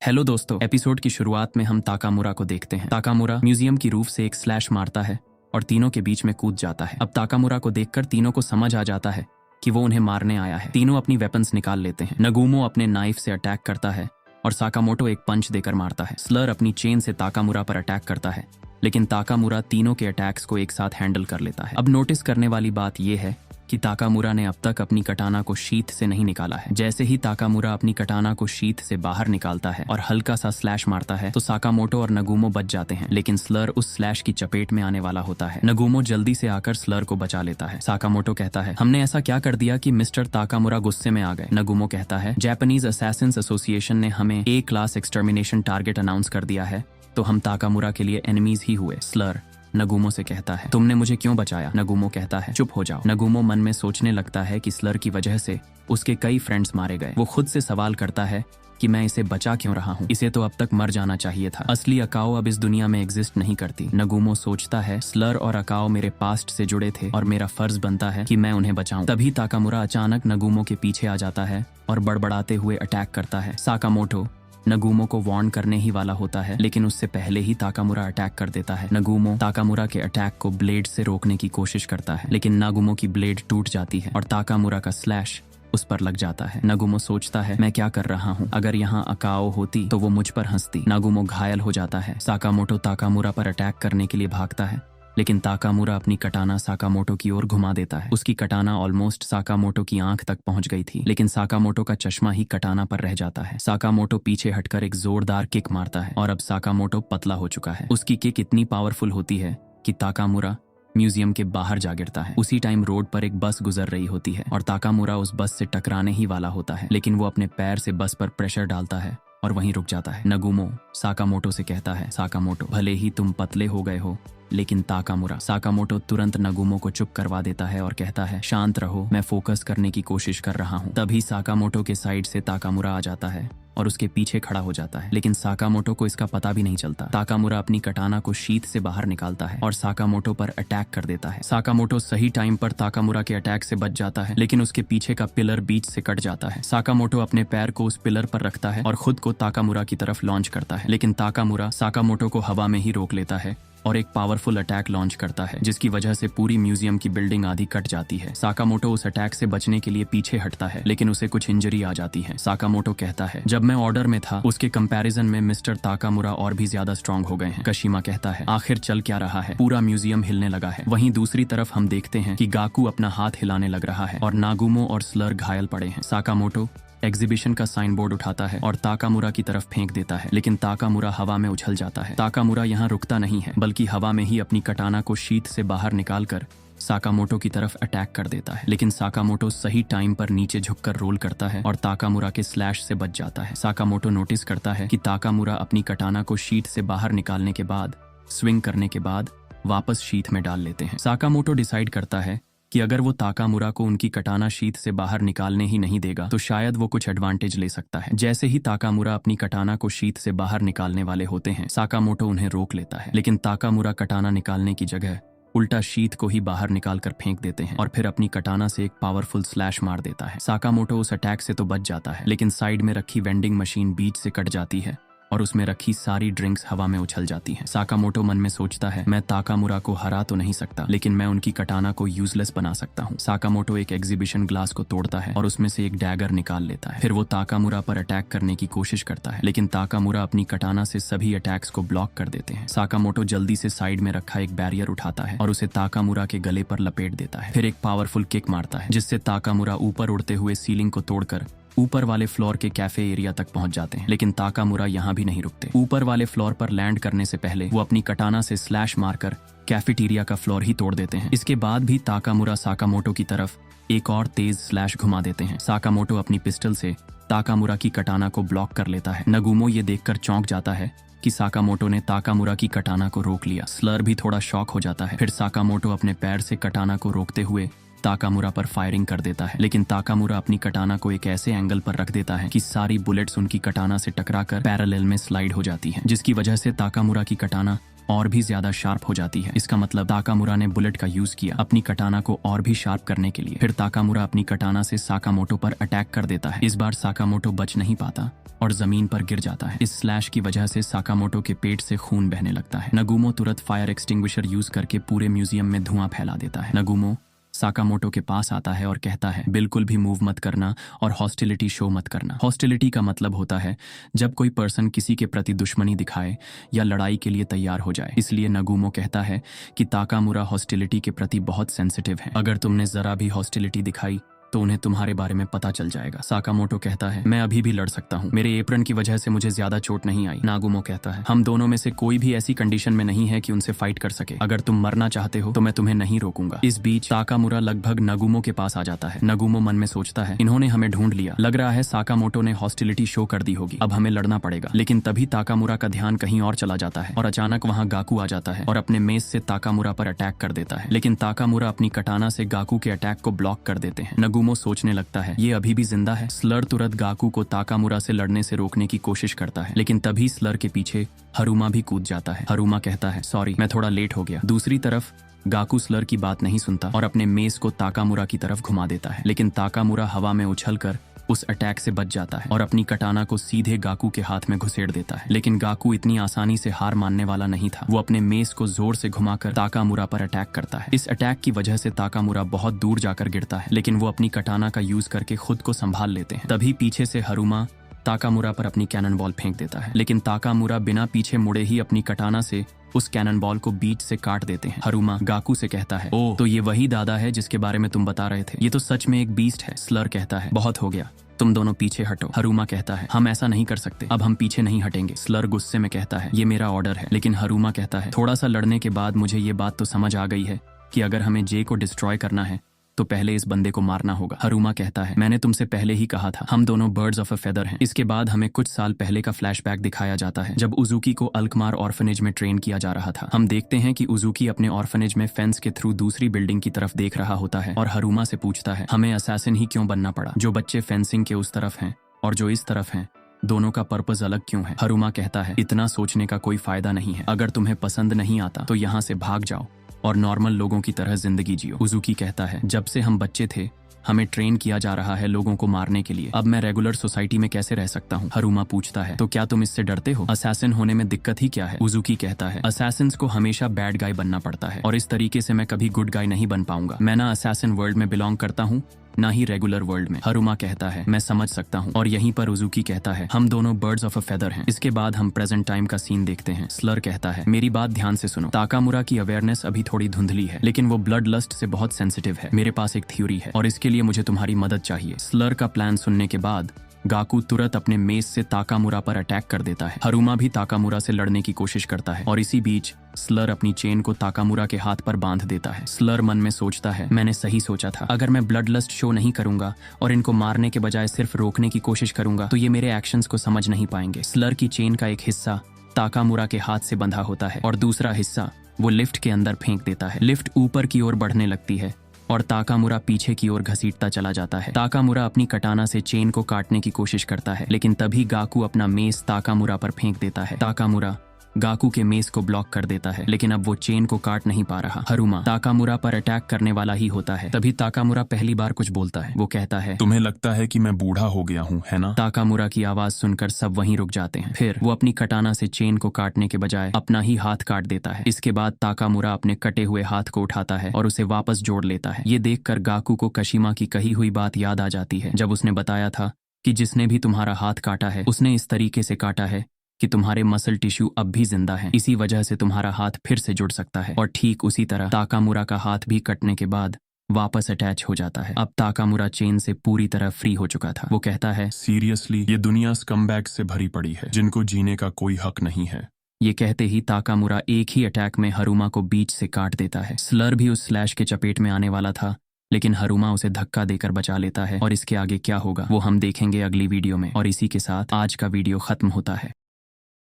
Hello दोस्तों, episode की शुरुआत में हम ताकामुरा को देखते हैं। ताकामुरा म्यूजियम की रूफ से एक स्लैश मारता है और तीनों के बीच में कूद जाता है। अब ताकामुरा को देखकर तीनों को समझ आ जाता है कि वो उन्हें मारने आया है। तीनों अपनी वेपन्स निकाल लेते हैं। नगुमो अपने नाइफ से अटैक करता है और साकामोटो एक पंच देकर मारता है। स्लर अपनी चेन से ताकामुरा पर अटैक करता है, लेकिन ताकामुरा तीनों के अटैक्स को एक साथ हैंडल कर लेता है। अब नोटिस करने वाली बात यह है कि ताकामुरा ने अब तक अपनी कटाना को शीथ से नहीं निकाला है। जैसे ही ताकामुरा अपनी कटाना को शीथ से बाहर निकालता है और हल्का सा स्लैश मारता है तो साकामोटो और नगुमो बच जाते हैं, लेकिन स्लर उस स्लैश की चपेट में आने वाला होता है। नगुमो जल्दी से आकर स्लर को बचा लेता है। साकामोटो कहता है, हमने ऐसा क्या कर दिया कि मिस्टर ताकामुरा गुस्से में आ गए। नगुमो कहता है, जापानीज असैसिन्स एसोसिएशन ने हमें ए क्लास एक्सटर्मिनेशन टारगेट अनाउंस कर दिया है, तो हम ताकामुरा के लिए एनिमीज ही हुए। स्लर नगुमो से कहता है, तुमने मुझे क्यों बचाया? नगुमो कहता है, चुप हो जाओ। नगुमो मन में सोचने लगता है कि स्लर की वजह से उसके कई फ्रेंड्स मारे गए। वो खुद से सवाल करता है कि मैं इसे बचा क्यों रहा हूँ? इसे तो अब तक मर जाना चाहिए था। असली अकाओ अब इस दुनिया में एग्जिस्ट नहीं करती। नगुमो सोचता है, स्लर और अकाओ मेरे पास्ट से जुड़े थे और मेरा फर्ज बनता है कि मैं उन्हें बचाऊं। तभी ताकामुरा अचानक नगुमो के पीछे आ जाता है और बड़बड़ाते हुए अटैक करता है। साकामोटो नगुमो को वार्न करने ही वाला होता है, लेकिन उससे पहले ही ताकामुरा अटैक कर देता है। नगुमो ताकामुरा के अटैक को ब्लेड से रोकने की कोशिश करता है, लेकिन नगुमो की ब्लेड टूट जाती है और ताकामुरा का स्लैश उस पर लग जाता है। नगुमो सोचता है, मैं क्या कर रहा हूँ? अगर यहाँ अकाओ होती तो वो मुझ पर हंसती। नगुमो घायल हो जाता है। साकामोटो ताकामुरा पर अटैक करने के लिए भागता है, लेकिन ताकामुरा अपनी कटाना साकामोटो की ओर घुमा देता है। उसकी कटाना ऑलमोस्ट साकामोटो की आंख तक पहुंच गई थी, लेकिन साकामोटो का चश्मा ही कटाना पर रह जाता है। साकामोटो पीछे हटकर एक जोरदार किक मारता है और अब साकामोटो पतला हो चुका है। उसकी किक इतनी पावरफुल होती है कि ताकामुरा म्यूजियम के बाहर जा गिरता है। उसी टाइम रोड पर एक बस गुजर रही होती है और ताकामुरा उस बस से टकराने ही वाला होता है, लेकिन वो अपने पैर से बस पर प्रेशर डालता है और वहीं रुक जाता है। नगुमो साकामोटो से कहता है, साकामोटो भले ही तुम पतले हो गए हो, लेकिन ताकामुरा। साकामोटो तुरंत नगुमो को चुप करवा देता है और कहता है, शांत रहो, मैं फोकस करने की कोशिश कर रहा हूँ। तभी साकामोटो के साइड से ताकामुरा आ जाता है और उसके पीछे खड़ा हो जाता है, लेकिन साकामोटो को इसका पता भी नहीं चलता। ताकामुरा अपनी कटाना को शीथ से बाहर निकालता है और साकामोटो पर अटैक कर देता है। साकामोटो सही टाइम पर ताकामुरा के अटैक से बच जाता है, लेकिन उसके पीछे का पिलर बीच से कट जाता है। साकामोटो अपने पैर को उस पिलर पर रखता है और खुद को ताकामुरा की तरफ लॉन्च करता है, लेकिन ताकामुरा साकामोटो को हवा में ही रोक लेता है और एक पावरफुल अटैक लॉन्च करता है, जिसकी वजह से पूरी म्यूजियम की बिल्डिंग आधी कट जाती है। साकामोटो उस अटैक से बचने के लिए पीछे हटता है, लेकिन उसे कुछ इंजरी आ जाती है। साकामोटो कहता है, जब मैं ऑर्डर में था उसके कंपैरिजन में मिस्टर ताकामुरा और भी ज्यादा स्ट्रांग हो गए हैं। कशिमा कहता है, आखिर चल क्या रहा है? पूरा म्यूजियम हिलने लगा है। वहीं दूसरी तरफ हम देखते हैं कि गाकू अपना हाथ हिलाने लग रहा है और नागुमो और स्लर घायल पड़े हैं। साकामोटो एग्जीबिशन का साइन बोर्ड उठाता है और ताकामुरा की तरफ फेंक देता है, लेकिन ताकामुरा हवा में उछल जाता है। ताकामुरा यहाँ रुकता नहीं है, बल्कि हवा में ही अपनी कटाना को शीथ से बाहर निकालकर साकामोटो की तरफ अटैक कर देता है, लेकिन साकामोटो सही टाइम पर नीचे झुककर रोल करता है और ताकामुरा के स्लैश से बच जाता है। साकामोटो नोटिस करता है कि ताकामुरा अपनी कटाना को शीथ से बाहर निकालने के बाद स्विंग करने के बाद वापस शीथ में डाल लेते हैं। साकामोटो डिसाइड करता है कि अगर वो ताकामुरा को उनकी कटाना शीथ से बाहर निकालने ही नहीं देगा तो शायद वो कुछ एडवांटेज ले सकता है। जैसे ही ताकामुरा अपनी कटाना को शीथ से बाहर निकालने वाले होते हैं, साकामोटो उन्हें रोक लेता है, लेकिन ताकामुरा कटाना निकालने की जगह उल्टा शीथ को ही बाहर निकालकर फेंक देते हैं और फिर अपनी कटाना से एक पावरफुल स्लैश मार देता है। साकामोटो उस अटैक से तो बच जाता है, लेकिन साइड में रखी वेंडिंग मशीन बीच से कट जाती है और उसमें रखी सारी ड्रिंक्स हवा में उछल जाती हैं। साकामोटो मन में सोचता है, मैं ताकामुरा को हरा तो नहीं सकता, लेकिन मैं उनकी कटाना को यूजलेस बना सकता हूँ। साकामोटो एक एग्जीबिशन ग्लास को तोड़ता है और उसमें से एक डैगर निकाल लेता है। फिर वो ताकामुरा पर अटैक करने की कोशिश करता है, लेकिन ताकामुरा अपनी कटाना से सभी अटैक्स को ब्लॉक कर देते हैं। साकामोटो जल्दी से साइड में रखा एक बैरियर उठाता है और उसे ताकामुरा के गले पर लपेट देता है। फिर एक पावरफुल किक मारता है, जिससे ताकामुरा ऊपर उड़ते हुए सीलिंग को तोड़कर ऊपर वाले फ्लोर के कैफे एरिया तक पहुंच जाते हैं, लेकिन ताकामुरा यहाँ भी नहीं रुकते। ऊपर वाले फ्लोर पर लैंड करने से पहले वो अपनी कटाना से स्लैश मारकर कैफेटेरिया का फ्लोर ही तोड़ देते हैं। इसके बाद भी ताकामुरा साकामोटो की तरफ एक और तेज स्लैश घुमा देते हैं। साकामोटो अपनी पिस्टल से ताकामुरा की कटाना को ब्लॉक कर लेता है। नगुमो ये देखकर चौंक जाता है कि साकामोटो ने ताकामुरा की कटाना को रोक लिया। स्लर भी थोड़ा शॉक हो जाता है। फिर साकामोटो अपने पैर से कटाना को रोकते हुए ताकामुरा पर फायरिंग कर देता है, लेकिन ताकामुरा अपनी कटाना को एक ऐसे एंगल पर रख देता है कि सारी बुलेट्स उनकी कटाना से टकराकर पैरेलल में स्लाइड हो जाती हैं, जिसकी वजह से ताकामुरा की कटाना और भी ज्यादा शार्प हो जाती है। इसका मतलब ताकामुरा ने बुलेट का यूज किया अपनी कटाना को और भी शार्प करने के लिए। फिर ताकामुरा अपनी कटाना से साकामोटो पर अटैक कर देता है। इस बार साकामोटो बच नहीं पाता और जमीन पर गिर जाता है। इस स्लैश की वजह से साकामोटो के पेट से खून बहने लगता है। नगुमो तुरंत फायर एक्सटिंग्विशर यूज करके पूरे म्यूजियम में धुआं फैला देता है। नगुमो साकामोटो के पास आता है और कहता है, बिल्कुल भी मूव मत करना और हॉस्टिलिटी शो मत करना। हॉस्टिलिटी का मतलब होता है जब कोई पर्सन किसी के प्रति दुश्मनी दिखाए या लड़ाई के लिए तैयार हो जाए। इसलिए नगुमो कहता है कि ताकामुरा हॉस्टिलिटी के प्रति बहुत सेंसिटिव है। अगर तुमने जरा भी हॉस्टिलिटी दिखाई तो उन्हें तुम्हारे बारे में पता चल जाएगा। साकामोटो कहता है, मैं अभी भी लड़ सकता हूँ, मेरे एप्रन की वजह से मुझे ज्यादा चोट नहीं आई। नागुमो कहता है, हम दोनों में से कोई भी ऐसी कंडीशन में नहीं है कि उनसे फाइट कर सके। अगर तुम मरना चाहते हो तो मैं तुम्हें नहीं रोकूंगा। इस बीच ताकामुरा लगभग नगुमो के पास आ जाता है। नगुमो मन में सोचता है, इन्होंने हमें ढूंढ लिया, लग रहा है साकामोटो ने हॉस्टिलिटी शो कर दी होगी, अब हमें लड़ना पड़ेगा। लेकिन तभी ताकामुरा का ध्यान कहीं और चला जाता है और अचानक वहाँ गाकू आ जाता है और अपने मेज से ताकामुरा पर अटैक कर देता है। लेकिन ताकामुरा अपनी कटाना से गाकू के अटैक को ब्लॉक कर देते हैं। नगुमो सोचने लगता है, ये अभी भी जिंदा है। स्लर तुरंत गाकू को ताकामुरा से लड़ने से रोकने की कोशिश करता है, लेकिन तभी स्लर के पीछे हरुमा भी कूद जाता है। हरुमा कहता है, सॉरी, मैं थोड़ा लेट हो गया। दूसरी तरफ गाकू स्लर की बात नहीं सुनता और अपने मेज को ताकामुरा की तरफ घुमा देता है, लेकिन ताकामुरा हवा में उछलकर उस अटैक से बच जाता है और अपनी कटाना को सीधे गाकू के हाथ में घुसेड़ देता है। लेकिन गाकू इतनी आसानी से हार मानने वाला नहीं था। वो अपने मेज को जोर से घुमाकर ताकामुरा पर अटैक करता है। इस अटैक की वजह से ताकामुरा बहुत दूर जाकर गिरता है, लेकिन वो अपनी कटाना का यूज करके खुद को संभाल लेते हैं। तभी पीछे से हरुमा ताकामुरा पर अपनी कैनन बॉल फेंक देता है, लेकिन ताकामुरा बिना पीछे मुड़े ही अपनी कटाना से उस कैनन बॉल को बीच से काट देते हैं। हरुमा गाकू से कहता है, ओ तो ये वही दादा है जिसके बारे में तुम बता रहे थे, ये तो सच में एक बीस्ट है। स्लर कहता है, बहुत हो गया, तुम दोनों पीछे हटो। हरुमा कहता है, हम ऐसा नहीं कर सकते, अब हम पीछे नहीं हटेंगे। स्लर गुस्से में कहता है, ये मेरा ऑर्डर है। लेकिन हरुमा कहता है, थोड़ा सा लड़ने के बाद मुझे ये बात तो समझ आ गई है कि अगर हमें जे को डिस्ट्रॉय करना है तो पहले इस बंदे को मारना होगा। हरुमा कहता है, मैंने तुमसे पहले ही कहा था, हम दोनों बर्ड्स ऑफ अ फेदर हैं। इसके बाद हमें कुछ साल पहले का फ्लैशबैक दिखाया जाता है जब उजुकी को अल्कमार ऑर्फनेज में ट्रेन किया जा रहा था। हम देखते हैं कि उजुकी अपने ऑर्फनेज में फेंस के थ्रू दूसरी बिल्डिंग की तरफ देख रहा होता है और हरुमा से पूछता है, हमें असैसिन ही क्यों बनना पड़ा? जो बच्चे फेंसिंग के उस तरफ हैं और जो इस तरफ हैं, दोनों का पर्पस अलग क्यों है? हरुमा कहता है, इतना सोचने का कोई फायदा नहीं है, अगर तुम्हें पसंद नहीं आता तो यहाँ से भाग जाओ और नॉर्मल लोगों की तरह जिंदगी जियो। उजुकी कहता है, जब से हम बच्चे थे हमें ट्रेन किया जा रहा है लोगों को मारने के लिए, अब मैं रेगुलर सोसाइटी में कैसे रह सकता हूँ? हरुमा पूछता है, तो क्या तुम इससे डरते हो? असैसिन होने में दिक्कत ही क्या है? उजुकी कहता है, असैसिन्स को हमेशा बैड गाय बनना पड़ता है और इस तरीके से मैं कभी गुड गाय नहीं बन पाऊंगा। मैं ना असैसिन वर्ल्ड में बिलोंग करता हूँ ना ही रेगुलर वर्ल्ड में। हरुमा कहता है, मैं समझ सकता हूँ। और यहीं पर उजुकी कहता है, हम दोनों बर्ड्स ऑफ अ फेदर हैं। इसके बाद हम प्रेजेंट टाइम का सीन देखते हैं। स्लर कहता है, मेरी बात ध्यान से सुनो, ताकामुरा की अवेयरनेस अभी थोड़ी धुंधली है, लेकिन वो ब्लड लस्ट से बहुत सेंसिटिव है। मेरे पास एक थ्योरी है और इसके लिए मुझे तुम्हारी मदद चाहिए। स्लर का प्लान सुनने के बाद गाकू तुरंत अपने मेज से ताकामुरा पर अटैक कर देता है। हरुमा भी ताकामुरा से लड़ने की कोशिश करता है और इसी बीच स्लर अपनी चेन को ताकामुरा के हाथ पर बांध देता है। स्लर मन में सोचता है, मैंने सही सोचा था, अगर मैं ब्लड लस्ट शो नहीं करूंगा और इनको मारने के बजाय सिर्फ रोकने की कोशिश करूंगा तो ये मेरे एक्शंस को समझ नहीं पाएंगे। स्लर की चेन का एक हिस्सा ताकामुरा के हाथ से बंधा होता है और दूसरा हिस्सा वो लिफ्ट के अंदर फेंक देता है। लिफ्ट ऊपर की ओर बढ़ने लगती है और ताकामुरा पीछे की ओर घसीटता चला जाता है। ताकामुरा अपनी कटाना से चेन को काटने की कोशिश करता है, लेकिन तभी गाकू अपना मेस ताकामुरा पर फेंक देता है। ताकामुरा गाकू के मेस को ब्लॉक कर देता है, लेकिन अब वो चेन को काट नहीं पा रहा। हरुमा ताकामुरा पर अटैक करने वाला ही होता है। तभी ताकामुरा पहली बार कुछ बोलता है। वो कहता है, तुम्हें लगता है कि मैं बूढ़ा हो गया हूँ, है ना? ताकामुरा की आवाज सुनकर सब वहीं रुक जाते हैं। फिर वो अपनी कटाना से चेन को काटने के बजाय अपना ही हाथ काट देता है। इसके बाद ताकामुरा अपने कटे हुए हाथ को उठाता है और उसे वापस जोड़ लेता है। ये देखकर गाकू को कशिमा की कही हुई बात याद आ जाती है, जब उसने बताया था कि जिसने भी तुम्हारा हाथ काटा है उसने इस तरीके से काटा है कि तुम्हारे मसल टिश्यू अब भी जिंदा है, इसी वजह से तुम्हारा हाथ फिर से जुड़ सकता है। और ठीक उसी तरह ताकामुरा का हाथ भी कटने के बाद वापस अटैच हो जाता है। अब ताकामुरा चेन से पूरी तरह फ्री हो चुका था। वो कहता है, सीरियसली ये दुनिया स्कमबैग से भरी पड़ी है जिनको जीने का कोई हक नहीं है। ये कहते ही ताकामुरा एक ही अटैक में हरुमा को बीच से काट देता है। स्लर भी उस स्लैश के चपेट में आने वाला था, लेकिन हरुमा उसे धक्का देकर बचा लेता है और इसके आगे क्या होगा वो हम देखेंगे अगली वीडियो में। और इसी के साथ आज का वीडियो खत्म होता है।